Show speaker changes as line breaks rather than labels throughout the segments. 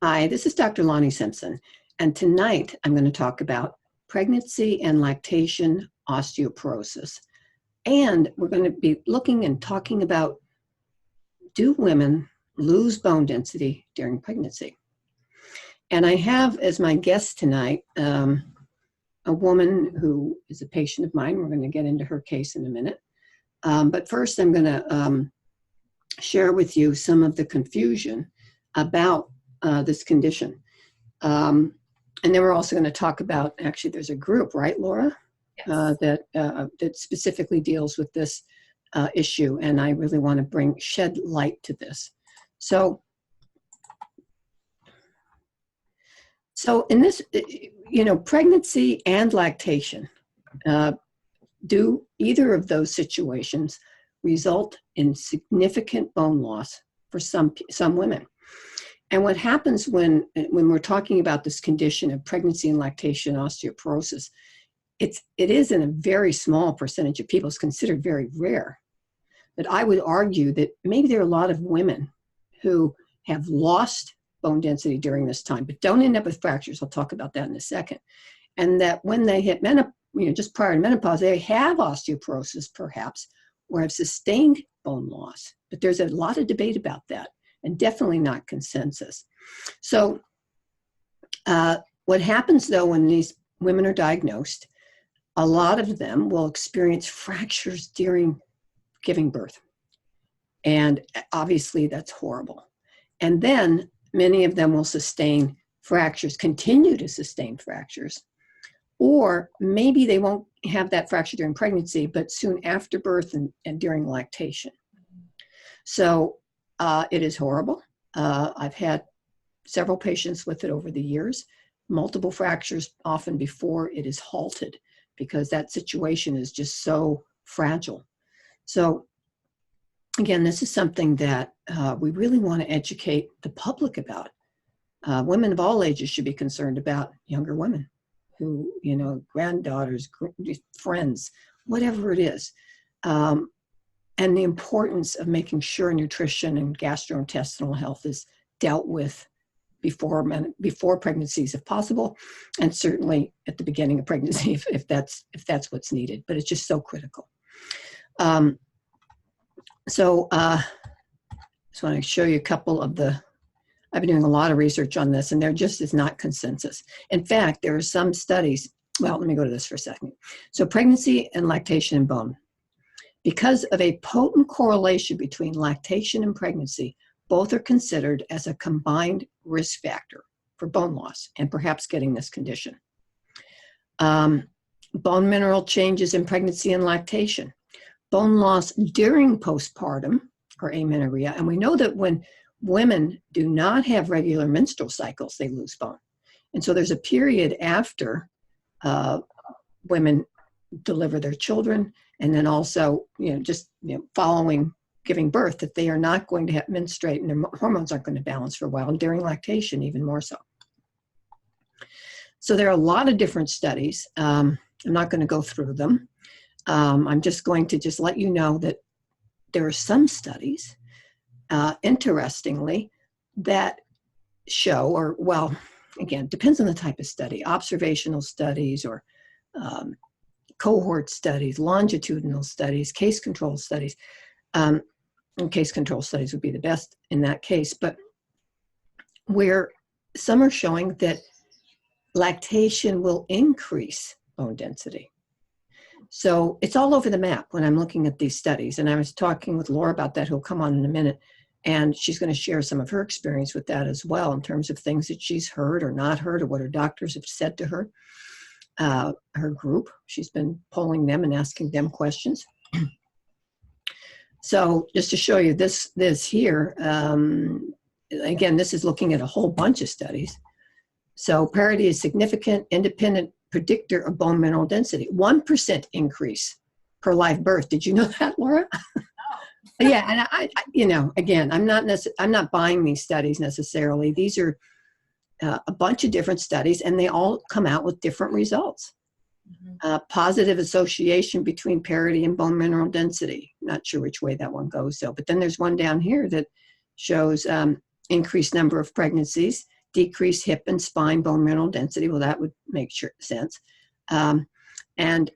Hi, this is Dr. Lani Simpson, and tonight I'm going to talk about pregnancy and lactation osteoporosis. And we're going to be looking and talking about, do women lose bone density during pregnancy? And I have as my guest tonight a woman who is a patient of mine. We're going to get into her case in a minute. But first I'm going to share with you some of the confusion about this condition. And then we're also going to talk about, actually there's a group, right, Laura? Yes. That specifically deals with this issue, and I really want to shed light to this. So in this, pregnancy and lactation, do either of those situations result in significant bone loss for some women? And what happens when we're talking about this condition of pregnancy and lactation osteoporosis, it is in a very small percentage of people. It's considered very rare. But I would argue that maybe there are a lot of women who have lost bone density during this time, but don't end up with fractures. I'll talk about that in a second. And that when they hit menopause, just prior to menopause, they have osteoporosis perhaps, or have sustained bone loss. But there's a lot of debate about that, and definitely not consensus. So what happens though when these women are diagnosed, a lot of them will experience fractures during giving birth. And obviously that's horrible. And then many of them will sustain fractures, continue to sustain fractures, or maybe they won't have that fracture during pregnancy, but soon after birth and during lactation. So it is horrible. I've had several patients with it over the years, multiple fractures often before it is halted, because that situation is just so fragile. So again, this is something that we really want to educate the public about. Women of all ages should be concerned about younger women who, granddaughters, friends, whatever it is. And the importance of making sure nutrition and gastrointestinal health is dealt with before pregnancies if possible, and certainly at the beginning of pregnancy if that's what's needed. But it's just so critical. So I just want to show you a couple of I've been doing a lot of research on this, and there just is not consensus. In fact, there are some studies. Well, let me go to this for a second. So pregnancy and lactation and bone. Because of a potent correlation between lactation and pregnancy, both are considered as a combined risk factor for bone loss and perhaps getting this condition. Bone mineral changes in pregnancy and lactation. Bone loss during postpartum or amenorrhea. And we know that when women do not have regular menstrual cycles, they lose bone. And so there's a period after women deliver their children, and then also, following giving birth, that they are not going to menstruate and their hormones aren't going to balance for a while, and during lactation even more so. So there are a lot of different studies. I'm not going to go through them. I'm just going to let you know that there are some studies, interestingly, that show, or well, again, depends on the type of study, observational studies or cohort studies, longitudinal studies, case control studies. And case control studies would be the best in that case, but where some are showing that lactation will increase bone density. So it's all over the map when I'm looking at these studies. And I was talking with Laura about that, who'll come on in a minute, and she's going to share some of her experience with that as well, in terms of things that she's heard or not heard, or what her doctors have said to her. Her group, she's been polling them and asking them questions. So just to show you this here, again, this is looking at a whole bunch of studies. So parity is significant, independent predictor of bone mineral density. 1% increase per live birth. Did you know that, Laura? No. Yeah, and I again, I'm not buying these studies necessarily. These are a bunch of different studies, and they all come out with different results. Mm-hmm. Positive association between parity and bone mineral density. Not sure which way that one goes, though. But then there's one down here that shows increased number of pregnancies, decrease hip and spine bone mineral density. Well, that would make sense. And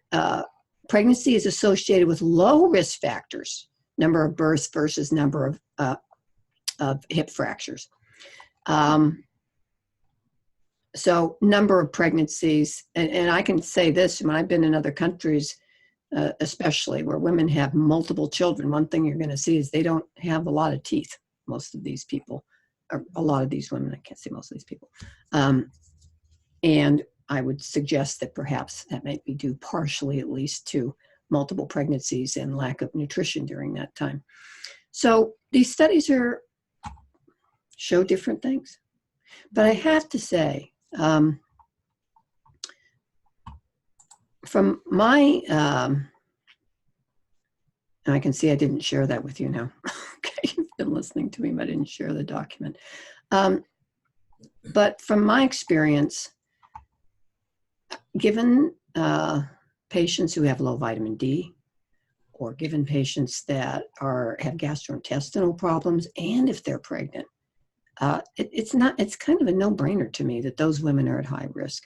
pregnancy is associated with low risk factors, number of births versus number of hip fractures. So number of pregnancies, and I can say this, when I've been in other countries, especially where women have multiple children, one thing you're going to see is they don't have a lot of teeth. Most of these people, or a lot of these women, I can't say most of these people. And I would suggest that perhaps that might be due partially, at least, to multiple pregnancies and lack of nutrition during that time. So these studies show different things. But I have to say, from my, and I can see I didn't share that with you now. Okay, you've been listening to me, but I didn't share the document. But from my experience, given patients who have low vitamin D, or given patients that have gastrointestinal problems, and if they're pregnant, it's kind of a no-brainer to me that those women are at high risk.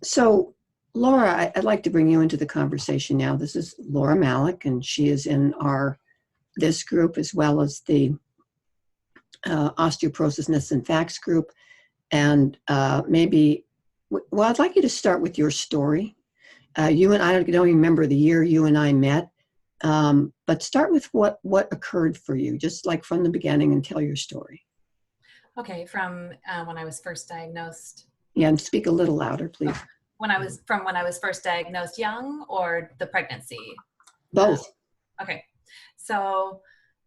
So Laura, I'd like to bring you into the conversation now. This is Laura Malick, and she is in this group as well as the Osteoporosis Myths and Facts group. And well, I'd like you to start with your story. You and I don't even remember the year you and I met, but start with what occurred for you, just like from the beginning, and tell your story.
Okay, from when I was first diagnosed.
Yeah, and speak a little louder, please.
When I was first diagnosed young, or the pregnancy?
Both.
Okay, so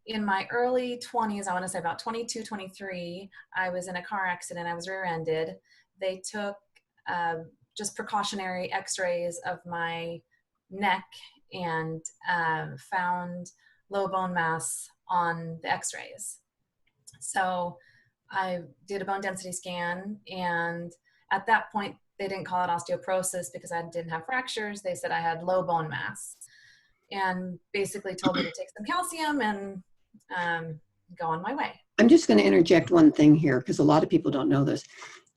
in my early 20s, I want to say about 22, 23, I was in a car accident. I was rear-ended. They took just precautionary x-rays of my neck and found low bone mass on the x-rays. So I did a bone density scan, and at that point, they didn't call it osteoporosis because I didn't have fractures. They said I had low bone mass, and basically told me to take some calcium and go on my way.
I'm just going to interject one thing here, because a lot of people don't know this.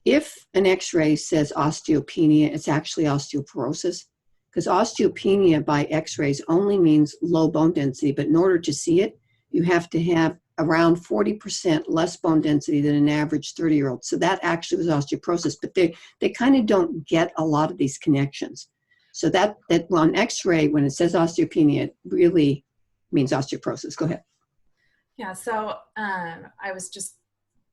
If an x-ray says osteopenia, it's actually osteoporosis, because osteopenia by x-rays only means low bone density, but in order to see it, you have to have around 40% less bone density than an average 30-year-old. So that actually was osteoporosis, but they kind of don't get a lot of these connections. So that on x-ray, when it says osteopenia, it really means osteoporosis. Go ahead.
Yeah, so I was just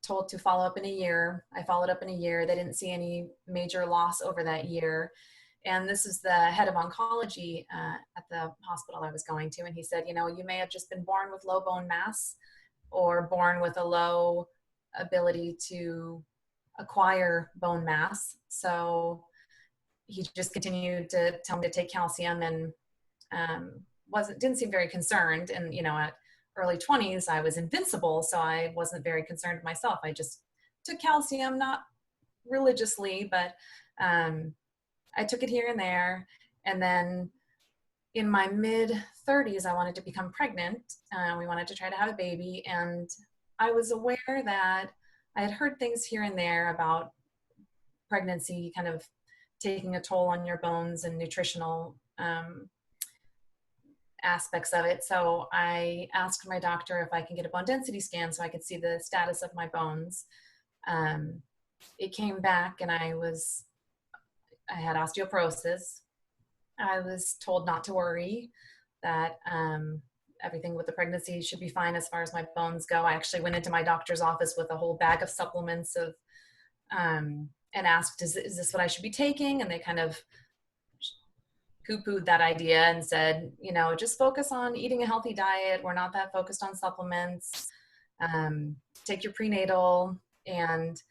told to follow up in a year. I followed up in a year. They didn't see any major loss over that year. And this is the head of oncology at the hospital I was going to. And he said, you may have just been born with low bone mass, or born with a low ability to acquire bone mass. So he just continued to tell me to take calcium, and didn't seem very concerned. And, at early 20s, I was invincible, so I wasn't very concerned myself. I just took calcium, not religiously, but I took it here and there. And then in my mid-30s, I wanted to become pregnant. We wanted to try to have a baby, and I was aware that I had heard things here and there about pregnancy kind of taking a toll on your bones and nutritional aspects of it. So I asked my doctor if I can get a bone density scan so I could see the status of my bones. It came back, and I had osteoporosis. I was told not to worry, that everything with the pregnancy should be fine as far as my bones go. I actually went into my doctor's office with a whole bag of supplements and asked, is this what I should be taking? And they kind of poo-pooed that idea and said, just focus on eating a healthy diet. We're not that focused on supplements. Take your prenatal. And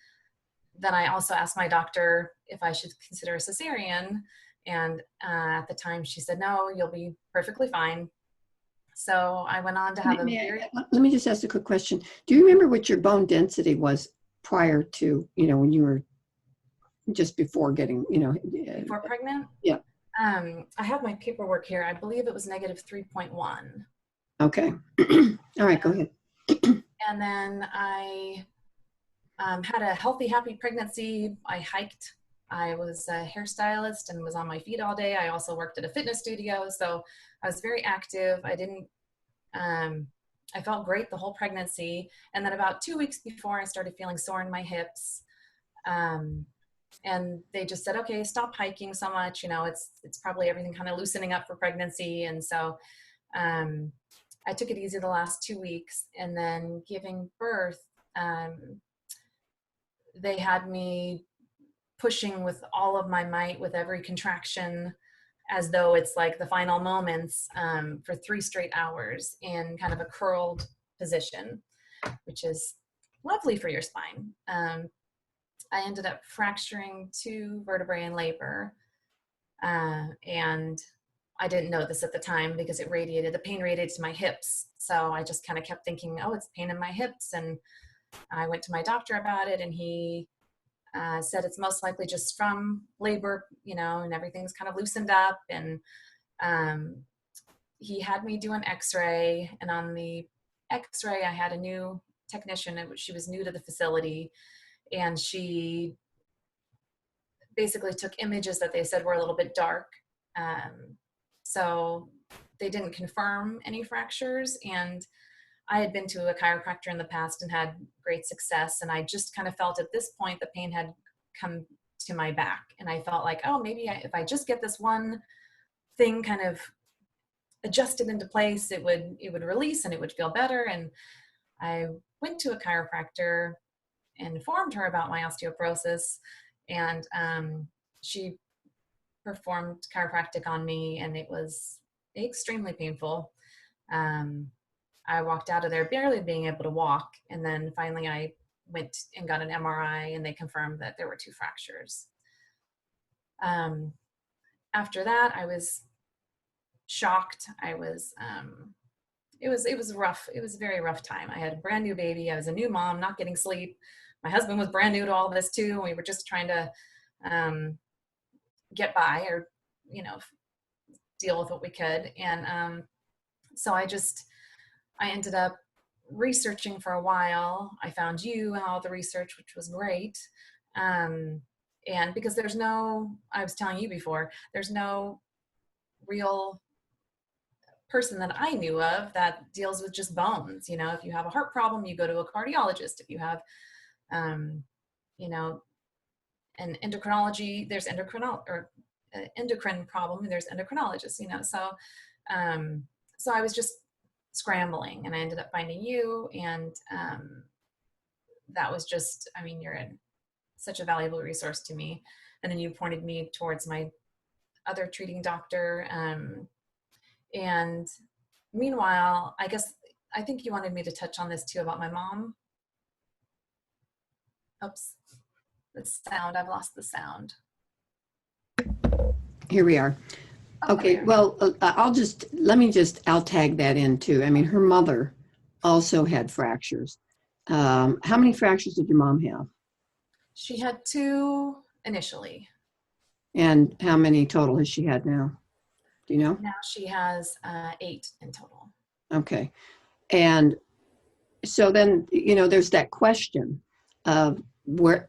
then I also asked my doctor if I should consider a cesarean. And at the time she said, no, you'll be perfectly fine. So I went on to have
let me just ask a quick question. Do you remember what your bone density was prior to, when you were just before getting,
before pregnant?
Yeah.
I have my paperwork here. I believe it was negative 3.1.
Okay. All right, go ahead.
And then I Had a healthy, happy pregnancy. I hiked. I was a hairstylist and was on my feet all day. I also worked at a fitness studio, so I was very active. I felt great the whole pregnancy. And then about 2 weeks before, I started feeling sore in my hips. And they just said, okay, stop hiking so much. You know, it's probably everything kind of loosening up for pregnancy. And so I took it easy the last 2 weeks. And then giving birth, they had me pushing with all of my might with every contraction, as though it's like the final moments, for 3 straight hours in kind of a curled position, which is lovely for your spine. I ended up fracturing 2 vertebrae in labor, and I didn't know this at the time because the pain radiated to my hips. So I just kind of kept thinking, oh, it's pain in my hips. And I went to my doctor about it, and he said it's most likely just from labor, you know, and everything's kind of loosened up. And he had me do an x-ray, and on the x-ray, I had a new technician. She was new to the facility, and she basically took images that they said were a little bit dark. So they didn't confirm any fractures. And I had been to a chiropractor in the past and had great success. And I just kind of felt at this point, the pain had come to my back. And I felt like, oh, maybe if I just get this one thing kind of adjusted into place, it would release and it would feel better. And I went to a chiropractor and informed her about my osteoporosis. And she performed chiropractic on me, and it was extremely painful. I walked out of there barely being able to walk. And then finally I went and got an MRI, and they confirmed that there were 2 fractures. After that, I was shocked. It was rough. It was a very rough time. I had a brand new baby. I was a new mom, not getting sleep. My husband was brand new to all this too. We were just trying to get by, or, you know, deal with what we could. And so I ended up researching for a while. I found you and all the research, which was great. And because I was telling you before, there's no real person that I knew of that deals with just bones. You know, if you have a heart problem, you go to a cardiologist. If you have, you know, an endocrinology, there's endocrine problem, and there's endocrinologists, you know. So I was just scrambling, and I ended up finding you. And that was just, I mean, you're such a valuable resource to me. And then you pointed me towards my other treating doctor. And meanwhile, I think you wanted me to touch on this too about my mom. Oops, I've lost the sound.
Here we are. Okay, well, I'll tag that in too. I mean, her mother also had fractures. How many fractures did your mom have?
She had 2 initially.
And how many total has she had now? Do you know?
Now she has 8 in total.
Okay. And so then, you know, there's that question of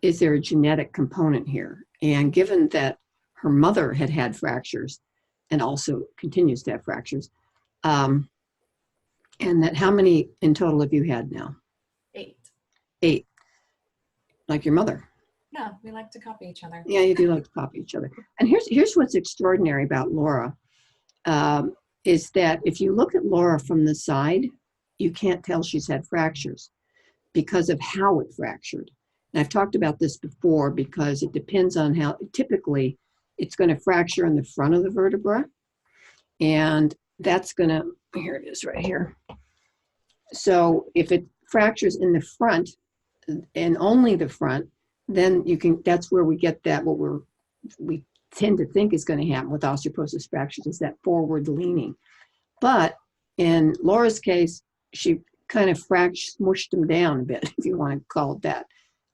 is there a genetic component here? And given that her mother had fractures and also continues to have fractures, and that how many in total have you had now?
8.
8. Like your mother.
Yeah, we like to copy each other.
Yeah, you do like to copy each other. And here's what's extraordinary about Laura, is that if you look at Laura from the side, you can't tell she's had fractures because of how it fractured. And I've talked about this before because it depends on how, typically it's going to fracture in the front of the vertebra. And that's going to, here it is right here. So if it fractures in the front and only the front, then that's where we get that, we tend to think is going to happen with osteoporosis fractures, is that forward leaning. But in Laura's case, she kind of smushed them down a bit, if you want to call it that.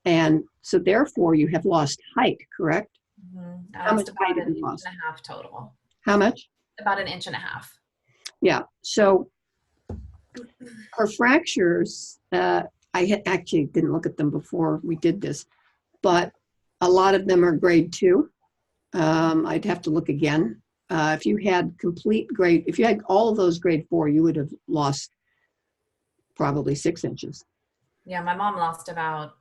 And so therefore you have lost height, correct?
Mm-hmm.
How much height have you lost?
1.5 inches total.
How much?
About 1.5 inches. Yeah.
So her fractures, actually didn't look at them before we did this, but a lot of them are grade 2. I'd have to look again. If you had if you had all of those grade 4, you would have lost probably 6 inches.
Yeah, my mom lost about,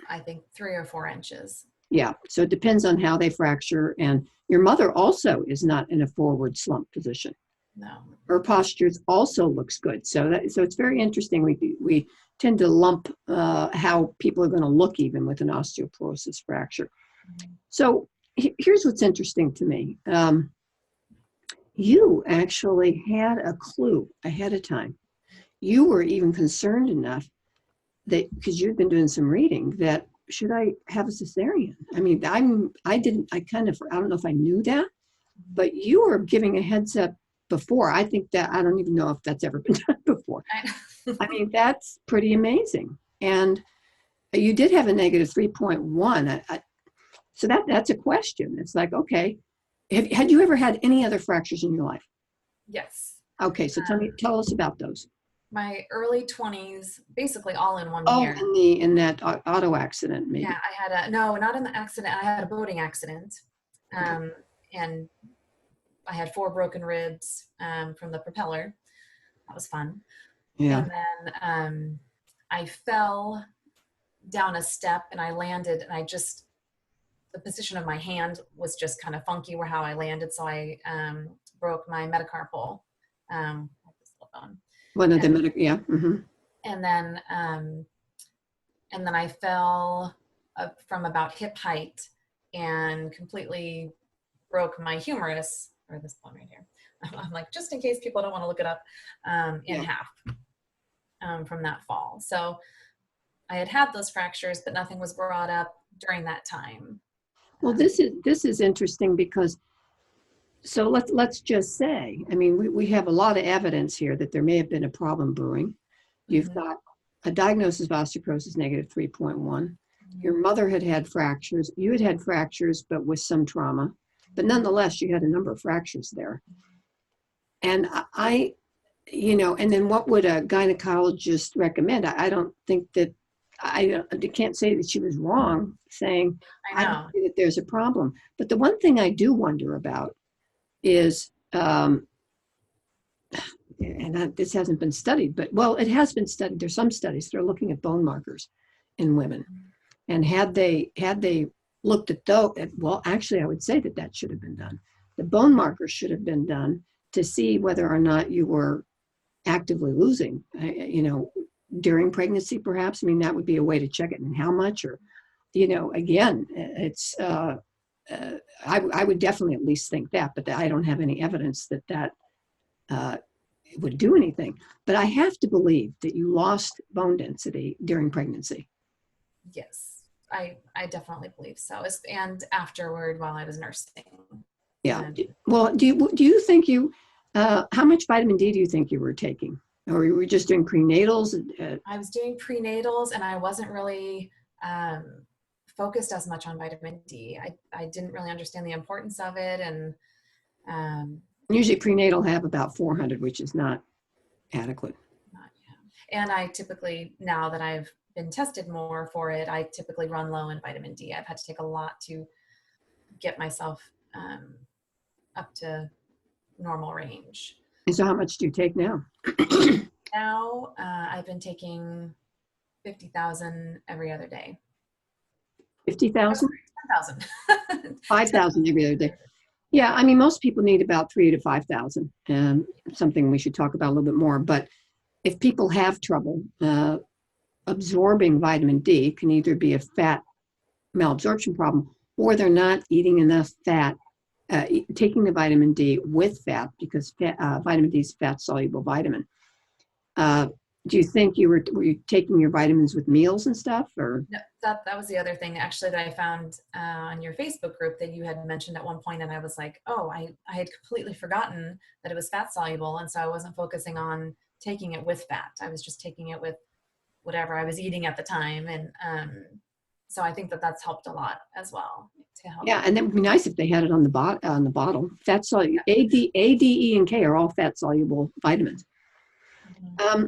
I think, 3 or 4 inches.
Yeah, so it depends on how they fracture. And your mother also is not in a forward slump position.
No.
Her posture also looks good. So it's very interesting. We tend to lump how people are going to look even with an osteoporosis fracture. So here's what's interesting to me. You actually had a clue ahead of time. You were even concerned enough that, because you've been doing some reading, that should I have a cesarean? I mean, I don't know if I knew that, but you were giving a heads up before. I think that, I don't even know if that's ever been done before. I mean, that's pretty amazing. And you did have a negative 3.1. So that's a question. It's like, okay, had you ever had any other fractures in your life?
Yes.
Okay, so tell us about those.
My early 20s, basically all in 1 year.
In that auto accident, maybe.
Yeah, I had no, not in the accident. I had a boating accident. And I had 4 broken ribs from the propeller. That was fun.
Yeah.
And then I fell down a step and I landed, and the position of my hand was just kind of funky where how I landed. So I broke my metacarpal.
One of the yeah. Mm-hmm.
And then I fell from about hip height and completely broke my humerus, or this one right here. I'm like, just in case people don't want to look it up, in half from that fall. So I had those fractures, but nothing was brought up during that time.
Well, this is interesting because, so let's just say, I mean, we have a lot of evidence here that there may have been a problem brewing. You've got a diagnosis of osteoporosis negative 3.1. Your mother had fractures. You had fractures, but with some trauma. But nonetheless, you had a number of fractures there. And and then what would a gynecologist recommend? I don't think that, I can't say that she was wrong saying, I don't see that there's a problem. But the one thing I do wonder about is, this hasn't been studied, but, well, it has been studied. There's some studies that are looking at bone markers in women. And had they looked at those, well, actually, I would say that should have been done. The bone markers should have been done to see whether or not you were actively losing, during pregnancy, perhaps. I mean, that would be a way to check it, and how much, or, again, it's, I would definitely at least think that, but I don't have any evidence that would do anything. But I have to believe that you lost bone density during pregnancy.
Yes, I definitely believe so. And afterward, while I was nursing.
Yeah. Well, do you think how much vitamin D do you think you were taking? Or you were just doing prenatals?
I was doing prenatals, and I wasn't really focused as much on vitamin D. I didn't really understand the importance of it. And
usually prenatal have about 400, which is not adequate.
And I typically, now that I've been tested more for it, I typically run low in vitamin D. I've had to take a lot to get myself up to normal range.
And so how much do you take now?
Now I've been taking 50,000 every other day.
50,000?
10,000.
5,000 every other day. Yeah, I mean, most people need about 3,000 to 5,000. Something we should talk about a little bit more. But if people have trouble absorbing vitamin D, it can either be a fat malabsorption problem, or they're not eating enough fat, taking the vitamin D with fat, because vitamin D is fat-soluble vitamin. Do you think were you taking your vitamins with meals and stuff, or?
No, that was the other thing actually that I found on your Facebook group that you had mentioned at one point, and I was like, oh, I had completely forgotten that it was fat soluble, and so I wasn't focusing on taking it with fat. I was just taking it with whatever I was eating at the time, and so I think that's helped a lot as well to help.
Yeah, and it would be nice if they had it on the bottle. Fat soluble, A, D, E, and K are all fat soluble vitamins.
Mm-hmm.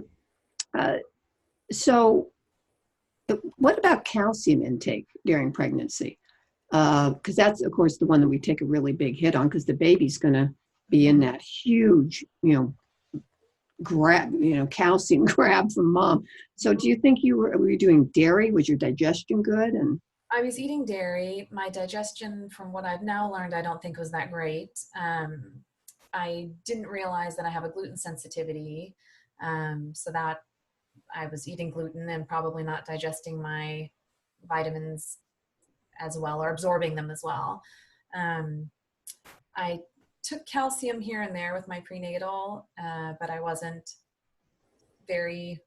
So what about calcium intake during pregnancy? Because that's, of course, the one that we take a really big hit on, because the baby's going to be in that huge, grab, calcium grab from mom. So do you think were you doing dairy? Was your digestion good? And
I was eating dairy. My digestion, from what I've now learned, I don't think was that great. I didn't realize that I have a gluten sensitivity, so that I was eating gluten and probably not digesting my vitamins as well, or absorbing them as well. I took calcium here and there with my prenatal, but I wasn't very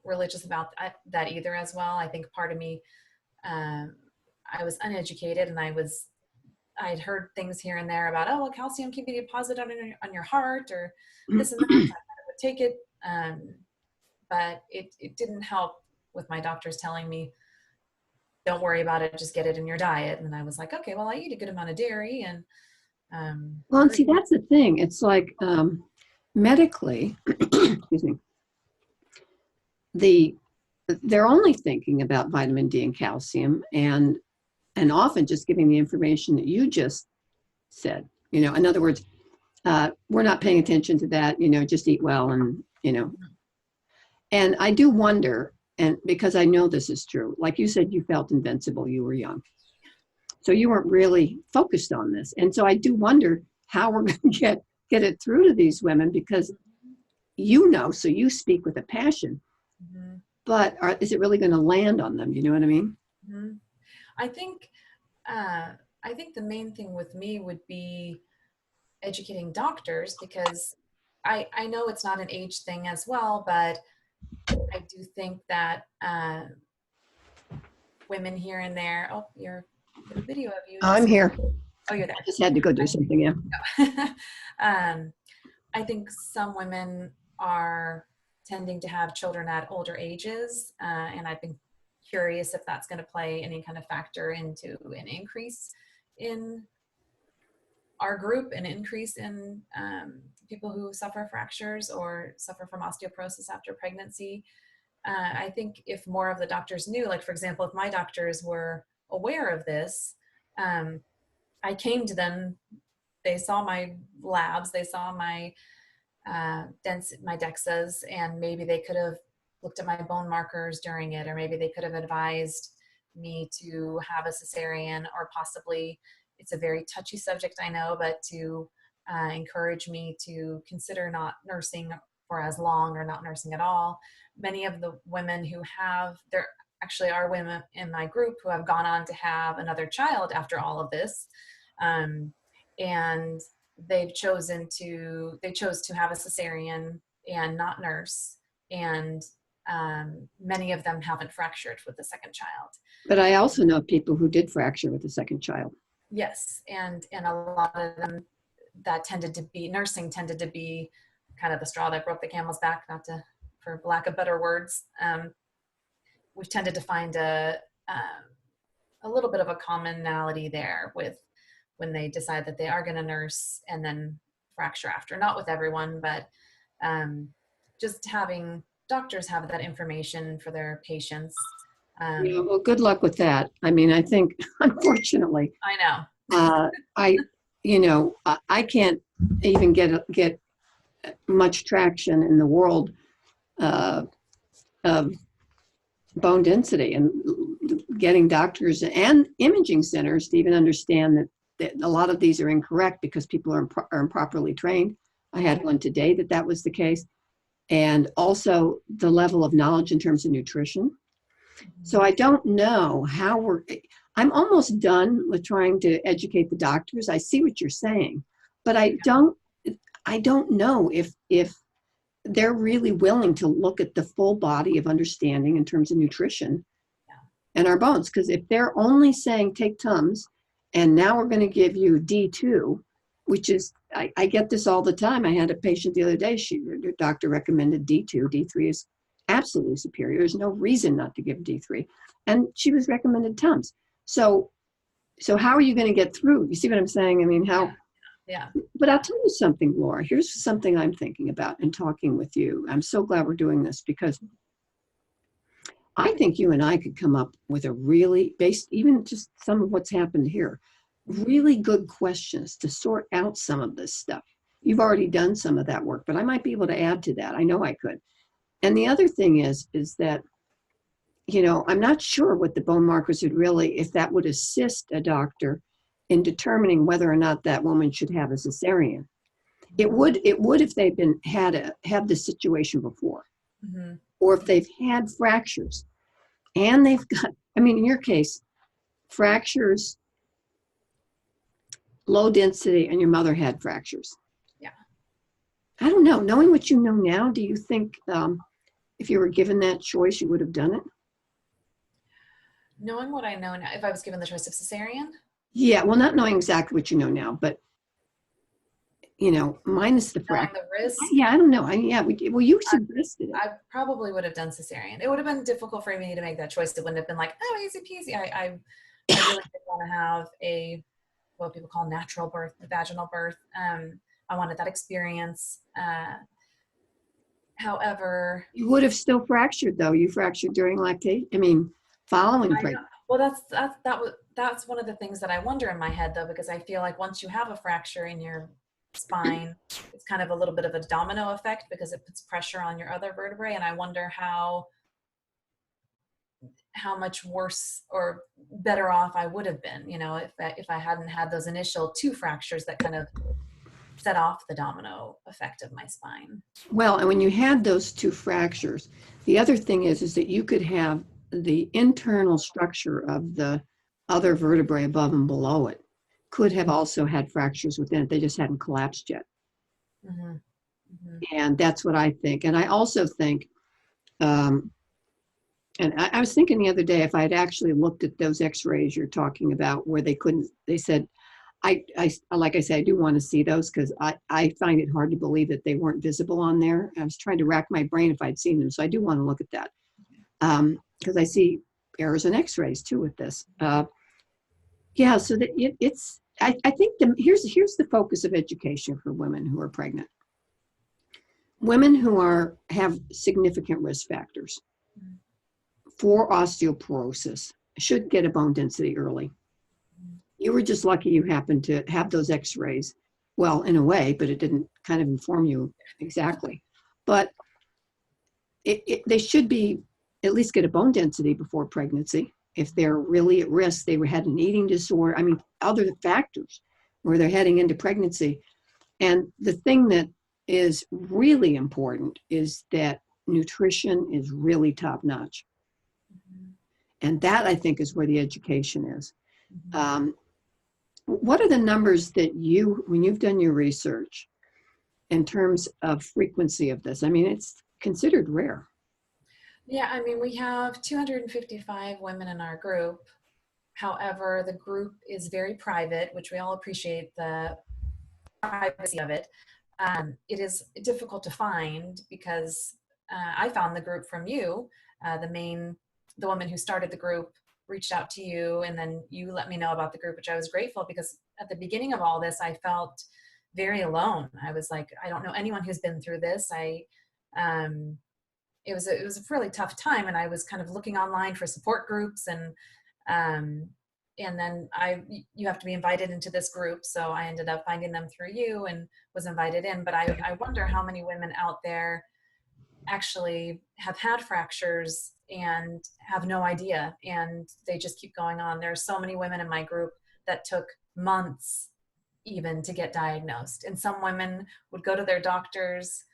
religious about that either as well. I think part of me, I was uneducated, and I'd heard things here and there about, oh, well, calcium can be a deposit on your heart or this and that. So I would take it, but it didn't help with my doctors telling me, don't worry about it, just get it in your diet. And I was like, okay, well, I eat a good amount of dairy. And
well, and see, that's the thing. It's like medically, excuse me, they're only thinking about vitamin D and calcium, and often just giving the information that you just said. In other words, we're not paying attention to that. Just eat well, and And I do wonder, and because I know this is true, like you said, you felt invincible. You were young, so you weren't really focused on this. And so I do wonder how we're going to get it through to these women, because so you speak with a passion. Mm-hmm. But is it really going to land on them? You know what I mean?
Mm-hmm. I think the main thing with me would be educating doctors, because I know it's not an age thing as well, but I do think that women here and there. Oh, you're a video of you.
I'm here.
Oh, you're there.
I just had to go do something. Yeah.
I think some women are tending to have children at older ages, and I've been curious if that's going to play any kind of factor into an increase in our group, an increase in people who suffer fractures or suffer from osteoporosis after pregnancy. I think if more of the doctors knew, like, for example, if my doctors were aware of this, I came to them, they saw my labs, they saw my my DEXAs, and maybe they could have looked at my bone markers during it, or maybe they could have advised me to have a cesarean, or possibly, it's a very touchy subject, I know, but to encourage me to consider not nursing for as long, or not nursing at all. Many of the women who there actually are women in my group who have gone on to have another child after all of this. And they chose to have a cesarean and not nurse. And many of them haven't fractured with the second child.
But I also know people who did fracture with the second child.
Yes. And a lot of them, nursing tended to be kind of the straw that broke the camel's back, for lack of better words. We've tended to find a little bit of a commonality there with when they decide that they are going to nurse and then fracture after. Not with everyone, but just having doctors have that information for their patients.
Yeah, well, good luck with that. I mean, I think, unfortunately,
I know.
I can't even get much traction in the world of bone density, and getting doctors and imaging centers to even understand that a lot of these are incorrect because people are improperly trained. I had one today that was the case. And also the level of knowledge in terms of nutrition. So I don't know how I'm almost done with trying to educate the doctors. I see what you're saying, but I don't know if they're really willing to look at the full body of understanding in terms of nutrition and our bones. Because if they're only saying take Tums, and now we're going to give you D2, which is, I get this all the time. I had a patient the other day, her doctor recommended D2. D3 is absolutely superior. There's no reason not to give D3. And she was recommended Tums. So how are you going to get through? You see what I'm saying? I mean, how?
Yeah.
But I'll tell you something, Laura. Here's something I'm thinking about in talking with you. I'm so glad we're doing this, because I think you and I could come up with a really, based even just some of what's happened here, really good questions to sort out some of this stuff. You've already done some of that work, but I might be able to add to that. I know I could. And the other thing is that, I'm not sure what the bone markers would really, if that would assist a doctor in determining whether or not that woman should have a cesarean. It would if they've had this situation before,
Mm-hmm.
or if they've had fractures, and they've got, in your case, fractures, low density, and your mother had fractures.
Yeah.
I don't know. Knowing what you know now, do you think if you were given that choice, you would have done it?
Knowing what I know now, if I was given the choice of cesarean?
Yeah, well, not knowing exactly what you know now, but, minus the
Knowing
fracture.
the risk?
Yeah, I don't know. You suggested it.
I probably would have done cesarean. It would have been difficult for me to make that choice. It wouldn't have been like, oh, easy peasy. I really did want to have what people call natural birth, vaginal birth. I wanted that experience. However,
You would have still fractured, though. You fractured during lactation. Following pregnancy.
well, that's one of the things that I wonder in my head, though, because I feel like once you have a fracture in your spine, it's kind of a little bit of a domino effect because it puts pressure on your other vertebrae, and I wonder how much worse or better off I would have been, if I hadn't had those initial 2 fractures that kind of set off the domino effect of my spine.
Well, and when you had those 2 fractures, the other thing is that you could have the internal structure of the other vertebrae above and below it could have also had fractures within it. They just hadn't collapsed yet.
Mm-hmm. Mm-hmm.
And that's what I think. And I also think, and I was thinking the other day, if I had actually looked at those x-rays you're talking about where they said, like I said, I do want to see those because I find it hard to believe that they weren't visible on there. I was trying to rack my brain if I'd seen them. So I do want to look at that. Because I see errors in x-rays too with this. Yeah, so that it's, I think here's the focus of education for women who are pregnant. Women who have significant risk factors for osteoporosis should get a bone density early. You were just lucky you happened to have those x-rays. Well, in a way, but it didn't kind of inform you exactly. But they should be at least get a bone density before pregnancy. If they're really at risk, they had an eating disorder, other factors where they're heading into pregnancy. And the thing that is really important is that nutrition is really top notch. Mm-hmm. And that, I think, is where the education is. Mm-hmm. What are the numbers that when you've done your research in terms of frequency of this? It's considered rare.
Yeah, we have 255 women in our group. However, the group is very private, which we all appreciate the privacy of it. It is difficult to find because I found the group from you. The woman who started the group reached out to you, and then you let me know about the group, which I was grateful because at the beginning of all this, I felt very alone. I was like, I don't know anyone who's been through this. It was a really tough time, and I was kind of looking online for support groups, and then you have to be invited into this group. So I ended up finding them through you and was invited in. But I wonder how many women out there actually have had fractures and have no idea, and they just keep going on. There are so many women in my group that took months even to get diagnosed, and some women would go to their doctors.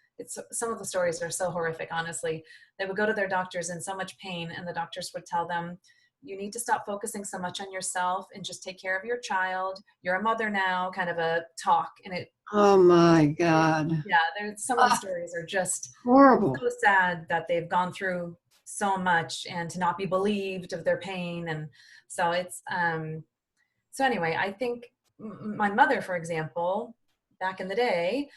Some of the stories are so horrific, honestly. They would go to their doctors in so much pain, and the doctors would tell them, you need to stop focusing so much on yourself and just take care of your child. You're a mother now, kind of a talk. And
oh my God.
Yeah, some of the stories are just
horrible.
So sad that they've gone through so much and to not be believed of their pain. And so it's, so anyway, I think my mother, for example, back in the day,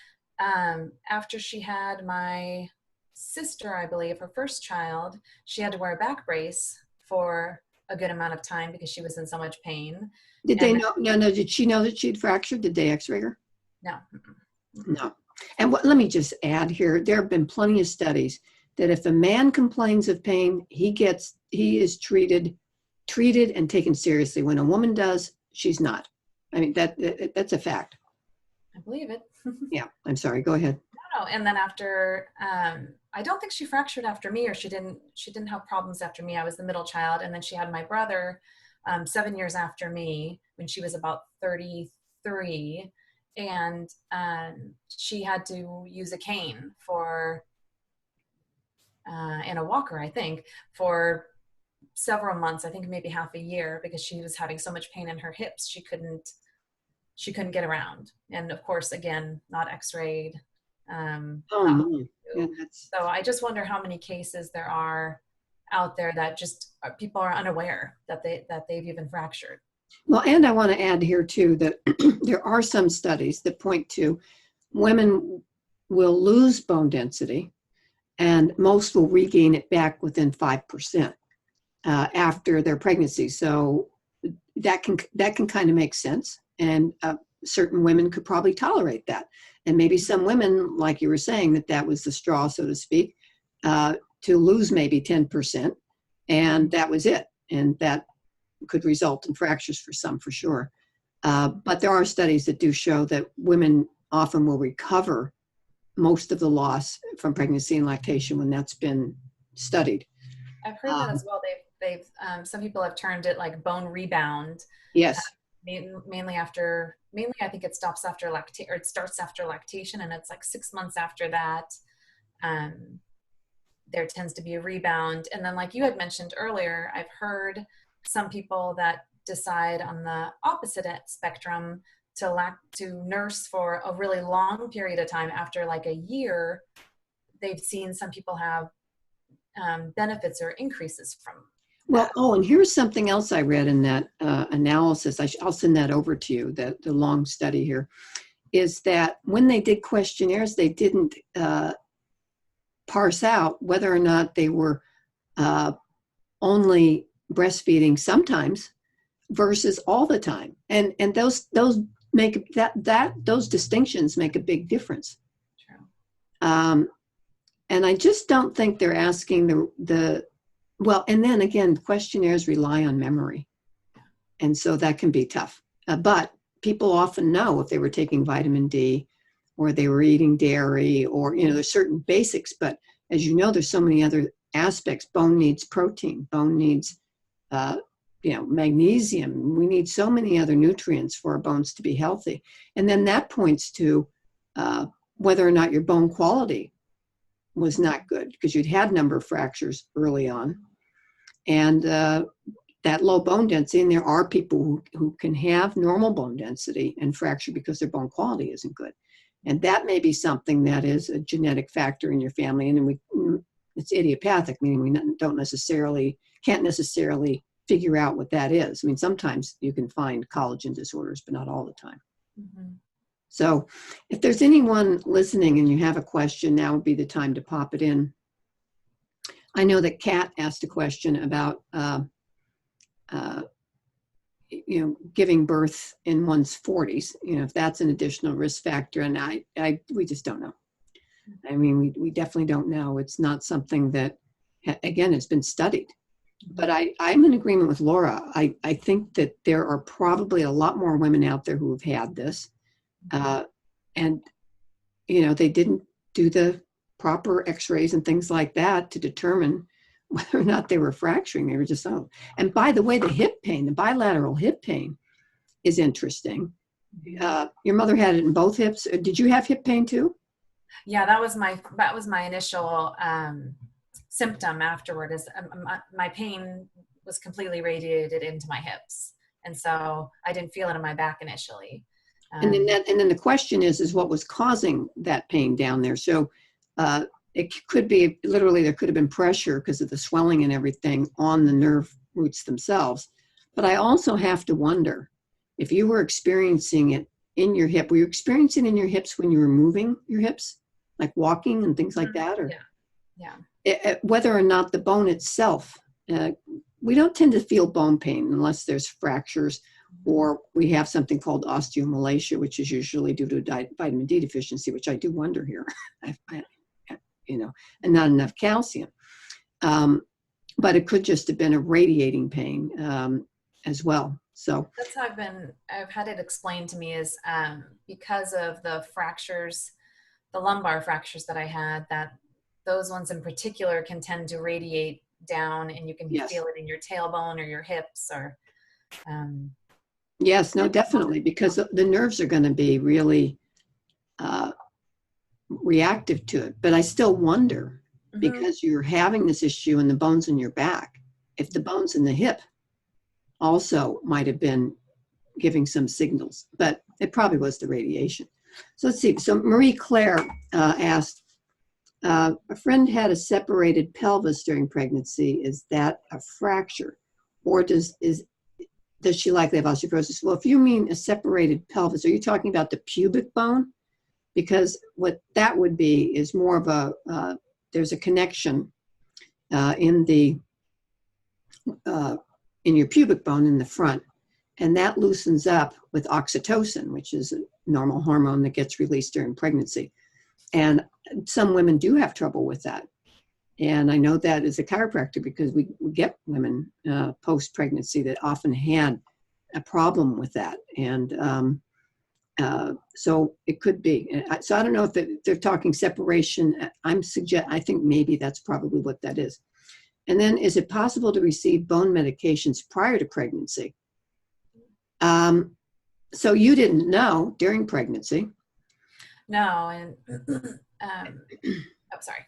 after she had my sister, I believe, her first child, she had to wear a back brace for a good amount of time because she was in so much pain.
Did they know? No. Did she know that she'd fractured? Did they x-ray her?
No.
No. And let me just add here, there have been plenty of studies that if a man complains of pain, he is treated and taken seriously. When a woman does, she's not. I mean, that's a fact.
I believe it.
Yeah, I'm sorry. Go ahead.
No, and then after, I don't think she fractured after me, or she didn't have problems after me. I was the middle child, and then she had my brother 7 years after me when she was about 33, and she had to use a cane for and a walker, I think, for several months. I think maybe half a year, because she was having so much pain in her hips she couldn't get around. And of course, again, not x-rayed.
Yeah,
So I just wonder how many cases there are out there that just people are unaware that they've even fractured.
Well, and I want to add here too that there are some studies that point to women will lose bone density, and most will regain it back within 5% after their pregnancy. So that can kind of make sense, and certain women could probably tolerate that. And maybe some women, like you were saying, that was the straw, so to speak, to lose maybe 10%, and that was it. And that could result in fractures for some, for sure. But there are studies that do show that women often will recover most of the loss from pregnancy and lactation when that's been studied.
I've heard that as well. They've some people have termed it like bone rebound.
Yes.
Mainly I think it stops after it starts after lactation, and it's like 6 months after that. There tends to be a rebound. And then, like you had mentioned earlier, I've heard some people that decide on the opposite spectrum to nurse for a really long period of time. After like a year, they've seen some people have benefits or increases from
well, and here's something else I read in that analysis. I'll send that over to you, the long study here, is that when they did questionnaires, they didn't parse out whether or not they were only breastfeeding sometimes versus all the time. And those make those distinctions make a big difference.
True.
And I just don't think they're asking well, and then again, questionnaires rely on memory. And so that can be tough. But people often know if they were taking vitamin D or they were eating dairy, or, there's certain basics. But as you know, there's so many other aspects. Bone needs protein. Bone needs, magnesium. We need so many other nutrients for our bones to be healthy. And then that points to whether or not your bone quality was not good, because you'd had a number of fractures early on. And that low bone density, and there are people who can have normal bone density and fracture because their bone quality isn't good. And that may be something that is a genetic factor in your family. And then it's idiopathic, meaning we can't necessarily figure out what that is. I mean, sometimes you can find collagen disorders, but not all the time.
Mm-hmm.
So if there's anyone listening and you have a question, now would be the time to pop it in. I know that Kat asked a question about, giving birth in one's 40s, if that's an additional risk factor. And we just don't know. I mean, we definitely don't know. It's not something that, again, has been studied. But I'm in agreement with Laura. I think that there are probably a lot more women out there who have had this. And, they didn't do the proper x-rays and things like that to determine whether or not they were fracturing. They were just, and by the way, the bilateral hip pain is interesting. Your mother had it in both hips. Did you have hip pain too?
Yeah, that was my initial symptom afterward, is my pain was completely radiated into my hips. And so I didn't feel it in my back initially.
And then the question is what was causing that pain down there? So it could be literally, there could have been pressure because of the swelling and everything on the nerve roots themselves. But I also have to wonder if you were experiencing it in your hip. Were you experiencing it in your hips when you were moving your hips, like walking and things like that? Or
yeah.
Whether or not the bone itself, we don't tend to feel bone pain unless there's fractures, or we have something called osteomalacia, which is usually due to vitamin D deficiency, which I do wonder here. and not enough calcium. But it could just have been a radiating pain as well. So
that's how I've had it explained to me is because of the fractures, the lumbar fractures that I had, that those ones in particular can tend to radiate down, and you can feel it in your tailbone or your hips or.
Yes, no, definitely, because the nerves are going to be really reactive to it. But I still wonder, because you're having this issue in the bones in your back, if the bones in the hip also might have been giving some signals, but it probably was the radiation. So let's see. So Marie Claire asked, a friend had a separated pelvis during pregnancy. Is that a fracture, or does she likely have osteoporosis? Well, if you mean a separated pelvis, are you talking about the pubic bone? Because what that would be is more of there's a connection in your pubic bone in the front, and that loosens up with oxytocin, which is a normal hormone that gets released during pregnancy. And some women do have trouble with that. And I know that as a chiropractor, because we get women post-pregnancy that often had a problem with that. And so it could be. So I don't know if they're talking separation. I think maybe that's probably what that is. And then, is it possible to receive bone medications prior to pregnancy? So you didn't know during pregnancy?
No, and oh, sorry.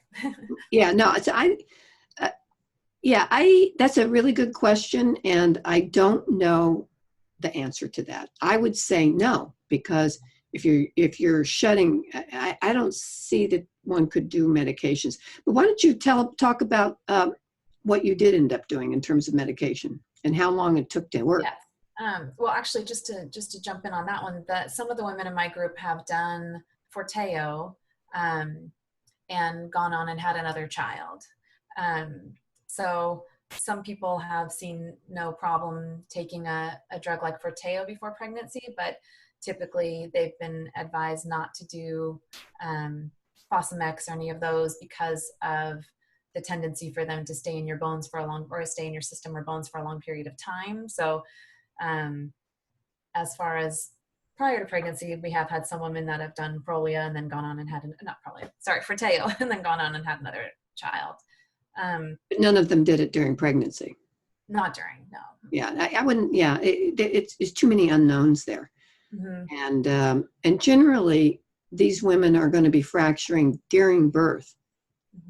Yeah, no, it's that's a really good question, and I don't know the answer to that. I would say no, because if you're shutting, I don't see that one could do medications. But why don't you talk about what you did end up doing in terms of medication and how long it took to work?
Yes. Well, actually, just to jump in on that one, that some of the women in my group have done Forteo and gone on and had another child. So some people have seen no problem taking a drug like Forteo before pregnancy, but typically they've been advised not to do Fosamax or any of those because of the tendency for them to stay in your bones or stay in your system or bones for a long period of time. So as far as prior to pregnancy, we have had some women that have done Prolia and then gone on and had Forteo and then gone on and had another child.
But none of them did it during pregnancy.
Not during, no.
Yeah, I wouldn't. Yeah, it's too many unknowns there, and generally these women are going to be fracturing during birth,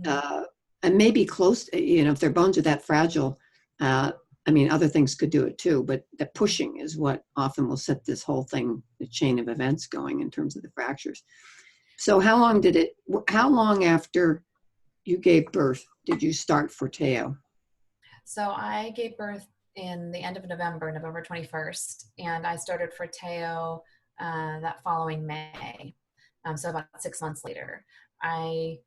and maybe close. If their bones are that fragile, other things could do it too. But the pushing is what often will set this whole thing, the chain of events, going in terms of the fractures. So how long after you gave birth did you start Forteo?
So I gave birth in the end of November 21st, and I started Forteo that following May. So about 6 months later, I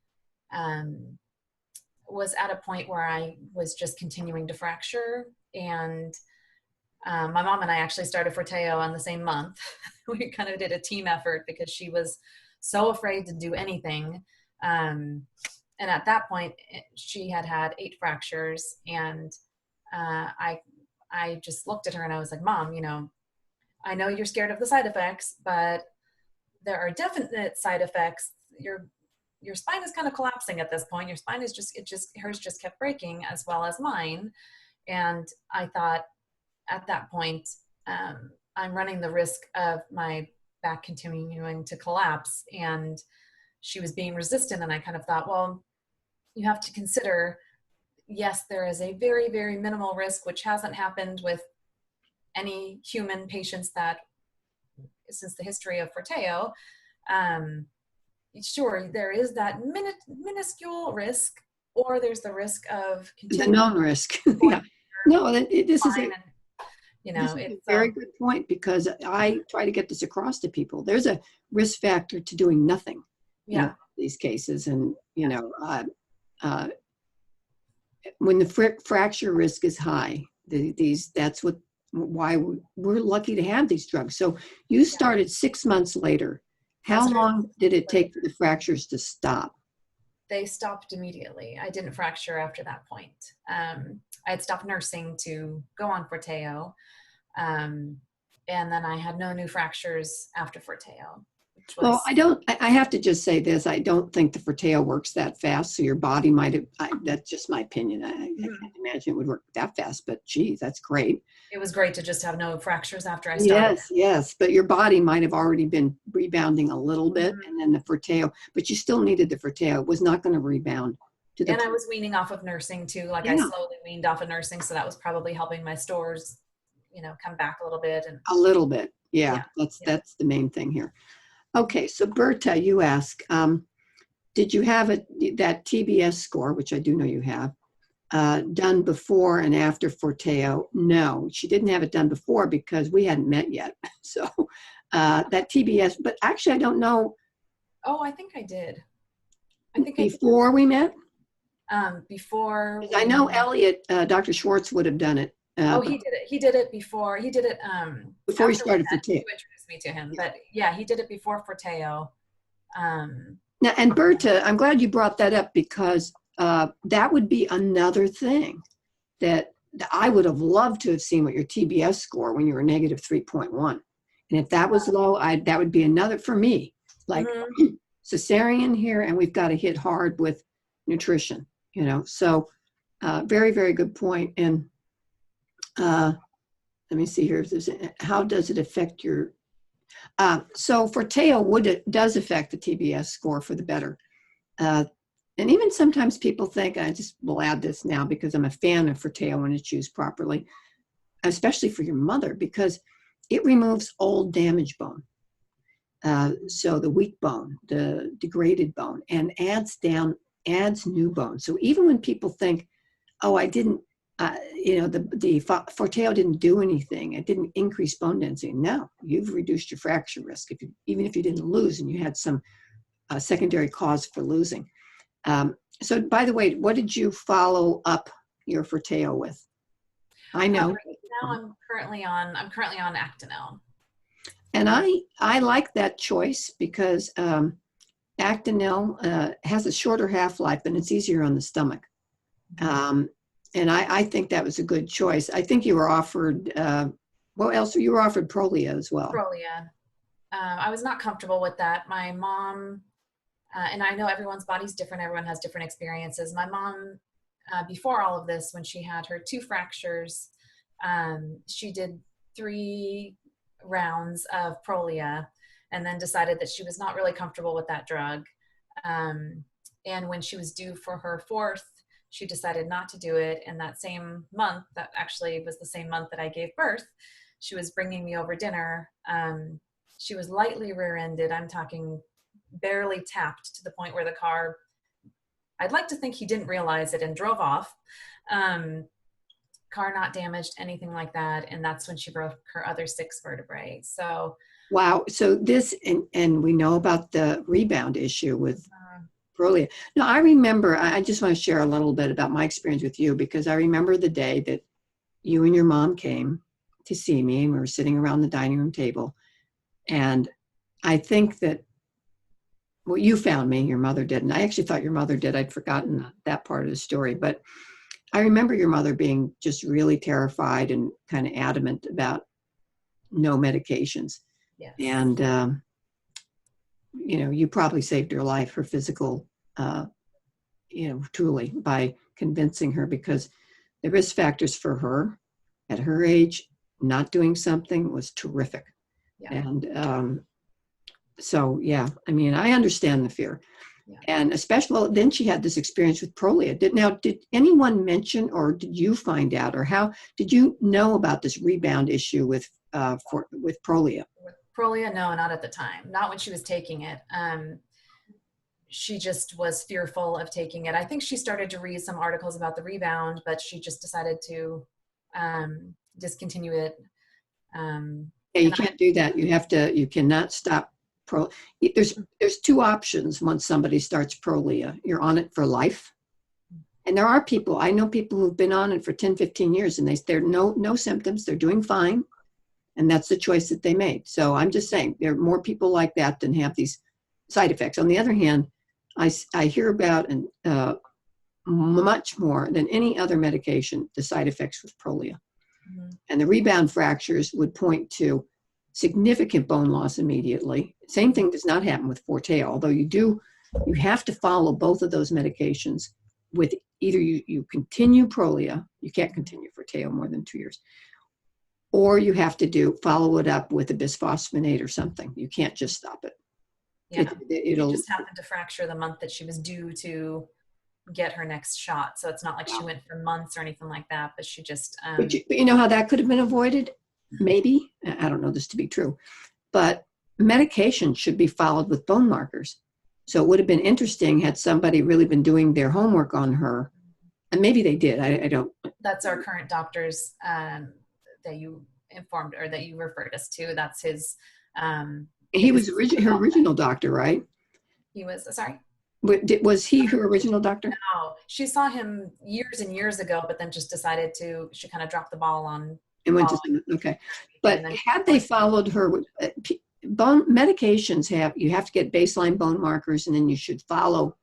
was at a point where I was just continuing to fracture, and my mom and I actually started Forteo on the same month. We kind of did a team effort because she was so afraid to do anything. And at that point, she had 8 fractures, and I just looked at her and I was like, Mom, I know you're scared of the side effects, but there are definite side effects. Your spine is kind of collapsing at this point. Your spine is hers just kept breaking, as well as mine. And I thought at that point, I'm running the risk of my back continuing to collapse. And she was being resistant. And I kind of thought, well, you have to consider, yes, there is a very, very minimal risk, which hasn't happened with any human patients since the history of Forteo. Sure, there is that minuscule risk, or there's the risk of
the known risk. Yeah. No, this is a very good point, because I try to get this across to people. There's a risk factor to doing nothing. In these cases, and when the fracture risk is high, that's why we're lucky to have these drugs. So you started 6 months later. How long did it take for the fractures to stop?
they stopped immediately. I didn't fracture after that point. I had stopped nursing to go on Forteo. And then I had no new fractures after Forteo, which was.
Well, I have to just say this. I don't think the Forteo works that fast. So your body might have, that's just my opinion. I can't imagine it would work that fast, but geez, that's great.
It was great to just have no fractures after I started.
Yes, yes. But your body might have already been rebounding a little bit. And then the Forteo, but you still needed the Forteo. It was not going to rebound.
And I was weaning off of nursing too. Like I slowly weaned off of nursing. So that was probably helping my stores, come back a little bit. And
a little bit. Yeah. That's the main thing here. Okay. So Berta, you ask, did you have that TBS score, which I do know you have, done before and after Forteo? No, she didn't have it done before because we hadn't met yet. So that TBS, but actually I don't know.
Oh, I think I did.
Before we met?
Before.
I know Elliot, Dr. Schwartz would have done it.
He did it. He did it before. He did it
before he started Forteo.
You introduced me to him, but yeah, he did it before Forteo.
Now, and Berta, I'm glad you brought that up because that would be another thing that I would have loved to have seen what your TBS score when you were negative 3.1. And if that was low, that would be another for me, like cesarean here, and we've got to hit hard with nutrition, So very, very good point. And let me see here. How does it affect your? So Forteo does affect the TBS score for the better. And even sometimes people think, I just will add this now because I'm a fan of Forteo when it's used properly, especially for your mother, because it removes old damaged bone. So the weak bone, the degraded bone, and adds new bone. So even when people think, oh, I didn't, the Forteo didn't do anything. It didn't increase bone density. No, you've reduced your fracture risk, even if you didn't lose and you had some secondary cause for losing. So by the way, what did you follow up your Forteo with? I know.
Right now I'm currently on Actonel.
And I like that choice because Actonel has a shorter half-life and it's easier on the stomach. And I think that was a good choice. I think you were offered, what else? You were offered Prolia as well.
Prolia. I was not comfortable with that. My mom, and I know everyone's body's different. Everyone has different experiences. My mom, before all of this, when she had her 2 fractures, she did 3 rounds of Prolia and then decided that she was not really comfortable with that drug. And when she was due for her 4th, she decided not to do it. And that same month, that actually was the same month that I gave birth, she was bringing me over dinner. She was lightly rear-ended. I'm talking barely tapped to the point where the car, I'd like to think he didn't realize it and drove off. Car not damaged, anything like that. And that's when she broke her other 6 vertebrae. So.
Wow. So this, and we know about the rebound issue with Prolia. No, I remember, I just want to share a little bit about my experience with you because I remember the day that you and your mom came to see me and we were sitting around the dining room table. And I think that, well, you found me, your mother didn't. I actually thought your mother did. I'd forgotten that part of the story. But I remember your mother being just really terrified and kind of adamant about no medications.
Yes.
And, you probably saved her life, her physical, truly by convincing her because the risk factors for her at her age, not doing something was terrific. Yeah. And so, yeah, I mean, I understand the fear. Yeah. And especially, well, then she had this experience with Prolia. Did anyone mention, or did you find out, or how did you know about this rebound issue with Prolia?
With Prolia, no, not at the time. Not when she was taking it. She just was fearful of taking it. I think she started to read some articles about the rebound, but she just decided to discontinue it.
Yeah, you can't do that. You cannot stop There's 2 options once somebody starts Prolia. You're on it for life. And there are people, I know people who've been on it for 10, 15 years and they're no symptoms, they're doing fine. And that's the choice that they made. So I'm just saying there are more people like that than have these side effects. On the other hand, I hear about, and much more than any other medication, the side effects with Prolia. Mm-hmm. And the rebound fractures would point to significant bone loss immediately. Same thing does not happen with Forteo, although you have to follow both of those medications with either you continue Prolia, you can't continue Forteo more than 2 years, or you have to follow it up with a bisphosphonate or something. You can't just stop it.
Yeah, it just happened to fracture the month that she was due to get her next shot. So it's not like she went for months or anything like that, but she just...
But you know how that could have been avoided? Maybe. I don't know this to be true. But medication should be followed with bone markers. So it would have been interesting had somebody really been doing their homework on her. And maybe they did. I don't...
That's our current doctor's that you informed or that you referred us to. That's his...
he was her original doctor, right?
He was, sorry?
Was he her original doctor?
No, she saw him years and years ago, but then just decided she kind of dropped the ball on.
And went to, okay. But had they followed her, bone medications you have to get baseline bone markers, and then you should follow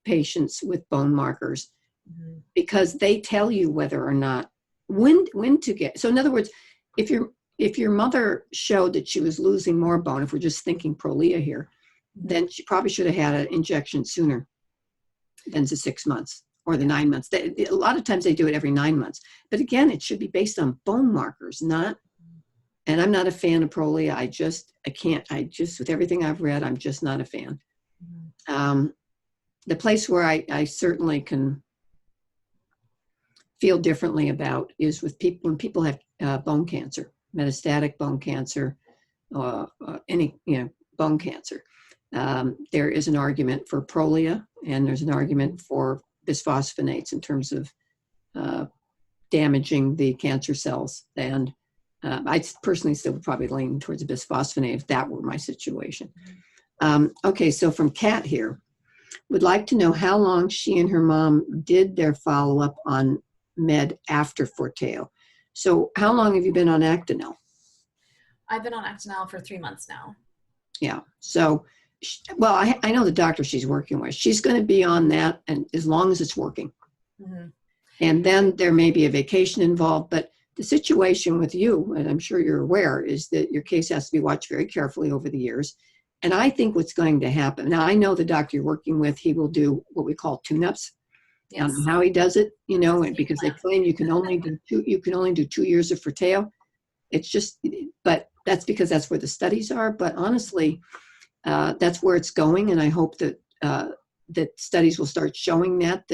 patients with bone markers, mm-hmm. because they tell you whether or not, when to get. So in other words, if your mother showed that she was losing more bone, if we're just thinking Prolia here, then she probably should have had an injection sooner than the 6 months or the 9 months. A lot of times they do it every 9 months. But again, it should be based on bone markers, not, and I'm not a fan of Prolia. With everything I've read, I'm just not a fan. The place where I certainly can feel differently about is with people, when people have bone cancer, metastatic bone cancer, any bone cancer. There is an argument for Prolia, and there's an argument for bisphosphonates in terms of damaging the cancer cells. And I personally still would probably lean towards a bisphosphonate if that were my situation. Okay, so from Kat here, would like to know how long she and her mom did their follow-up on med after Forteo. So how long have you been on Actonel?
I've been on Actonel for 3 months now. Yeah,
so... Well, I know the doctor she's working with. She's going to be on that, and as long as it's working. Mm-hmm. And then there may be a vacation involved, but the situation with you, and I'm sure you're aware, is that your case has to be watched very carefully over the years. And I think what's going to happen, now I know the doctor you're working with, he will do what we call tune-ups. Yes. I don't know how he does it, because they claim you can only do 2 years of Forteo. It's just, but that's because that's where the studies are. But honestly, that's where it's going, and I hope that that studies will start showing that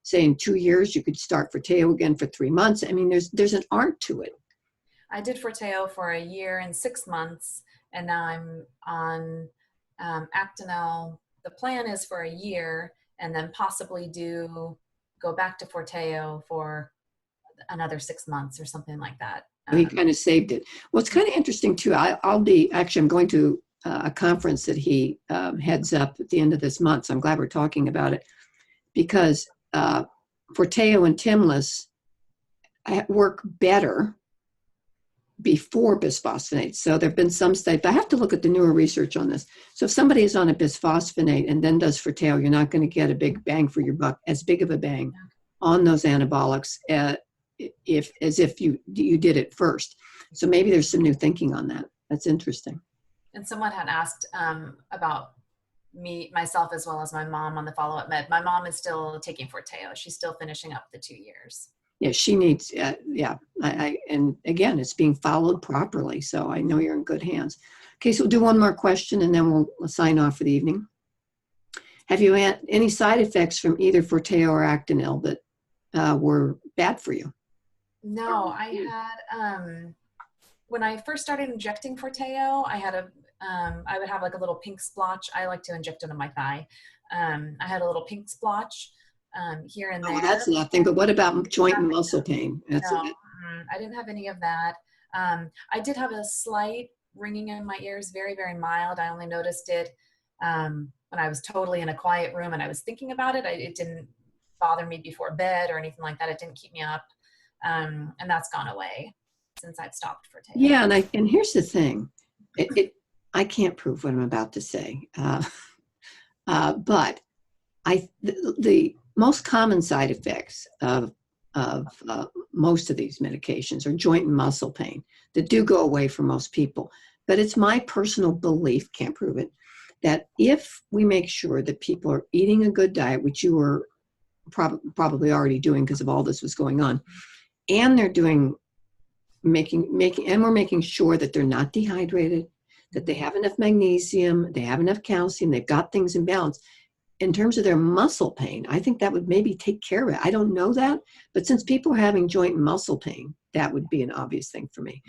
say in 2 years you could start Forteo again for 3 months. I mean, there's an art to it.
I did Forteo for 1 year and 6 months, and now I'm on Actonel. The plan is for 1 year, and then possibly go back to Forteo for another 6 months or something like that.
He kind of saved it. Well, it's kind of interesting too. I'm going to a conference that he heads up at the end of this month. So I'm glad we're talking about it, because Forteo and Tymlos work better before bisphosphonates. So there have been some studies, but I have to look at the newer research on this. So if somebody is on a bisphosphonate and then does Forteo, you're not going to get a big bang for your buck, as big of a bang on those anabolics as if you did it first. So maybe there's some new thinking on that. That's interesting.
And someone had asked about myself as well as my mom on the follow-up med. My mom is still taking Forteo. She's still finishing up the 2 years.
Yeah, she needs, and again, it's being followed properly. So I know you're in good hands. Okay, so we'll do one more question and then we'll sign off for the evening. Have you had any side effects from either Forteo or Actonel that were bad for you?
No, I had, when I first started injecting Forteo, I would have like a little pink splotch. I like to inject it on my thigh. I had a little pink splotch here and there.
Oh, that's nothing. But what about joint and muscle pain?
No, I didn't have any of that. I did have a slight ringing in my ears, very, very mild. I only noticed it when I was totally in a quiet room and I was thinking about it. It didn't bother me before bed or anything like that. It didn't keep me up. And that's gone away since I've stopped Forteo.
Yeah, and here's the thing. I can't prove what I'm about to say. But the most common side effects of most of these medications are joint and muscle pain that do go away for most people. But it's my personal belief, can't prove it, that if we make sure that people are eating a good diet, which you were probably already doing because of all this was going on, and they're doing and we're making sure that they're not dehydrated, that they have enough magnesium, they have enough calcium, they've got things in balance. In terms of their muscle pain, I think that would maybe take care of it. I don't know that, but since people are having joint and muscle pain, that would be an obvious thing for me,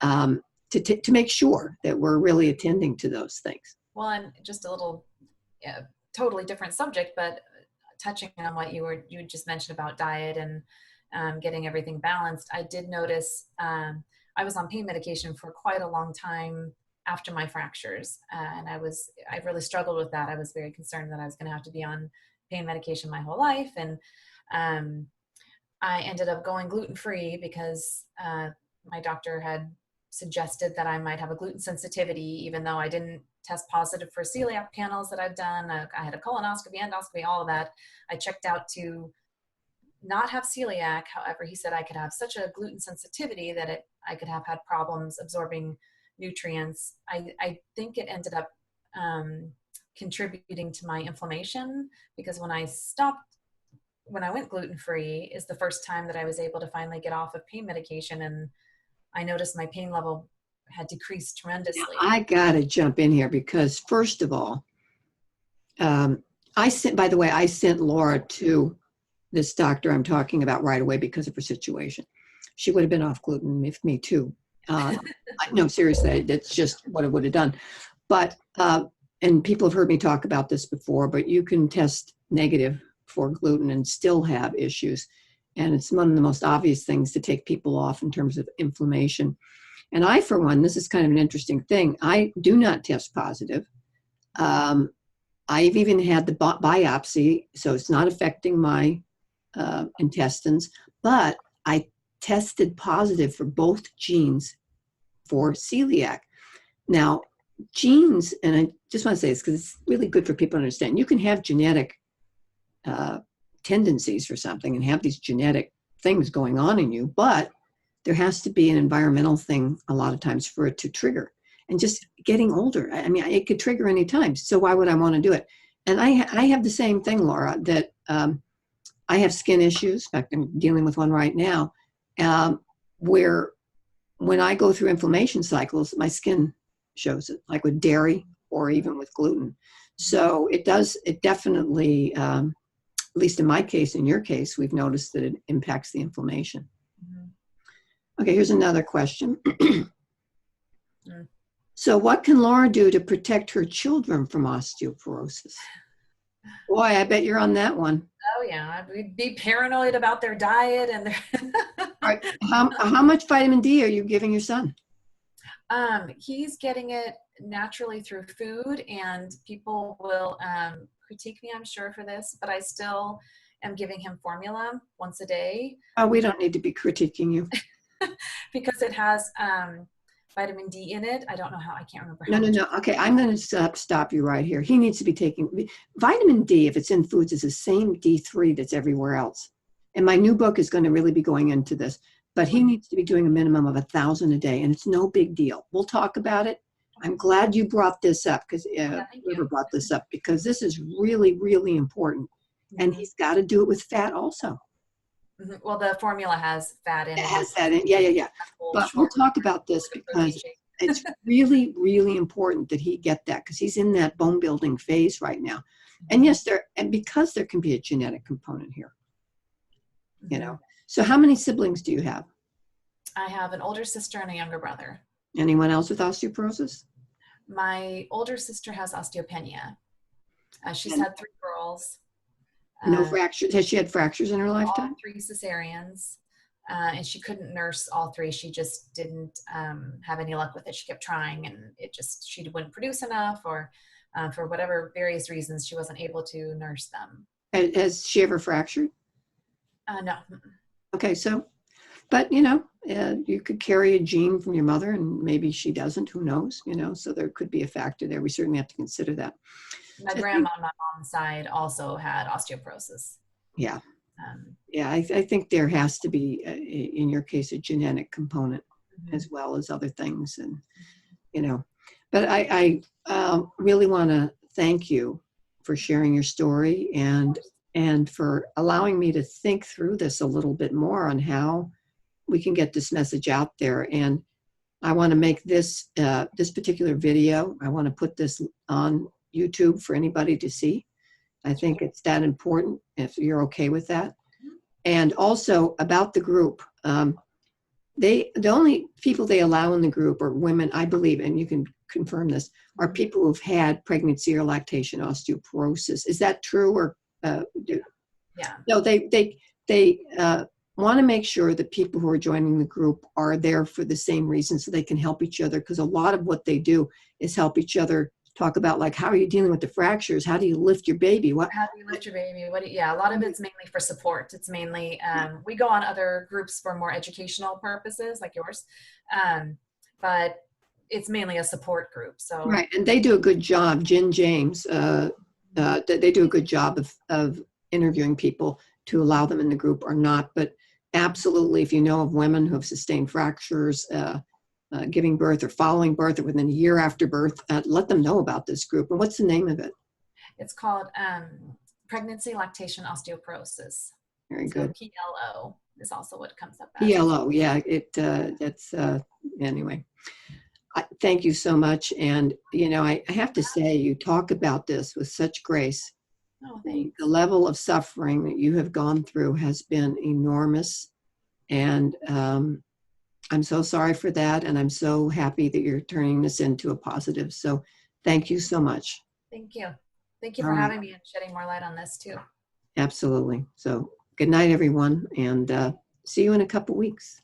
to make sure that we're really attending to those things.
Well, and just a little totally different subject, but touching on what you just mentioned about diet and getting everything balanced, I did notice I was on pain medication for quite a long time after my fractures, and I really struggled with that. I was very concerned that I was going to have to be on pain medication my whole life, and I ended up going gluten-free because my doctor had suggested that I might have a gluten sensitivity, even though I didn't test positive for celiac panels that I've done. I had a colonoscopy, endoscopy, all of that. I checked out to not have celiac. However, he said I could have such a gluten sensitivity that I could have had problems absorbing nutrients. I think it ended up contributing to my inflammation, because when I went gluten-free is the first time that I was able to finally get off of pain medication, and I noticed my pain level had decreased tremendously.
Now, I gotta jump in here because first of all, I sent Laura to this doctor I'm talking about right away because of her situation. She would have been off gluten if me too. No, seriously, that's just what I would have done. But, and people have heard me talk about this before, but you can test negative for gluten and still have issues. And it's one of the most obvious things to take people off in terms of inflammation. And I, for one, this is kind of an interesting thing. I do not test positive. I've even had the biopsy, so it's not affecting my intestines, but I tested positive for both genes for celiac. Now, genes, and I just want to say this because it's really good for people to understand, you can have genetic tendencies for something and have these genetic things going on in you, but there has to be an environmental thing a lot of times for it to trigger. And just getting older, I mean, it could trigger any time. So why would I want to do it? And I have the same thing, Laura, that I have skin issues. In fact, I'm dealing with one right now, where when I go through inflammation cycles, my skin shows it, like with dairy or even with gluten. So it definitely, at least in my case, in your case, we've noticed that it impacts the inflammation. Mm-hmm. Okay, here's another question. So what can Laura do to protect her children from osteoporosis? Boy, I bet you're on that one.
Oh yeah, we'd be paranoid about their diet and their
All right. How much vitamin D are you giving your son?
He's getting it naturally through food, and people will critique me, I'm sure, for this, but I still am giving him formula once a day.
Oh, we don't need to be critiquing you.
Because it has vitamin D in it. I don't know how, I can't remember.
No. Okay, I'm going to stop you right here. He needs to be taking vitamin D, if it's in foods, is the same D3 that's everywhere else. And my new book is going to really be going into this, but he needs to be doing a minimum of 1,000 a day, and it's no big deal. We'll talk about it. I'm glad you brought this up, because whoever brought this up, because this is really, really important. Mm-hmm. And he's got to do it with fat also.
Mm-hmm. Well, the formula has fat in it.
It has fat in it. Yeah. But we'll talk about this because it's really, really important that he get that, because he's in that bone building phase right now. And yes, because there can be a genetic component here. Mm-hmm. You know. So how many siblings do you have?
I have an older sister and a younger brother.
Anyone else with osteoporosis?
My older sister has osteopenia. She's had 3 girls.
No fractures. Has she had fractures in her lifetime?
All 3 cesareans, and she couldn't nurse all 3. She just didn't have any luck with it. She kept trying, and she wouldn't produce enough, or for whatever various reasons, she wasn't able to nurse them.
Has she ever fractured?
No.
Okay, so But, you could carry a gene from your mother and maybe she doesn't, who knows, so there could be a factor there. We certainly have to consider that.
My
So
grandma on my mom's side also had osteoporosis.
yeah.
Um,
Yeah, I think there has to be, in your case, a genetic component as
mhm.
well as other things. And, but I really want to thank you for sharing your story and for allowing me to think through this a little bit more on how we can get this message out there. And I want to make this this particular video, I want to put this on YouTube for anybody to see. I think it's that important, if you're okay with that. And also about the group, the only people they allow in the group are women, I believe, and you can confirm this, are people who've had pregnancy or lactation osteoporosis. Is that true? Or
Yeah.
no? They want to make sure that people who are joining the group are there for the same reason, so they can help each other. Because a lot of what they do is help each other talk about, like, how are you dealing with the fractures? How do you lift your baby? What?
How do you lift your baby? Yeah, a lot of it's mainly for support. It's mainly, we go on other groups for more educational purposes like yours. But it's mainly a support group. So
Right, and they do a good job. Jen James, they do a good job of interviewing people to allow them in the group or not. But absolutely, if you know of women who have sustained fractures, giving birth or following birth or within a year after birth, let them know about this group. And what's the name of it?
it's called pregnancy lactation osteoporosis.
Very
So
good.
PLO is also what comes up as.
PLO, yeah. That's anyway. Thank you so much. And I have to say, you talk about this with such grace.
Oh, thanks.
The level of suffering that you have gone through has been enormous. And I'm so sorry for that. And I'm so happy that you're turning this into a positive. So thank you so much.
Thank you. Thank you
All
for
right.
having me and shedding more light on this too.
Absolutely. So good night, everyone. And see you in a couple weeks.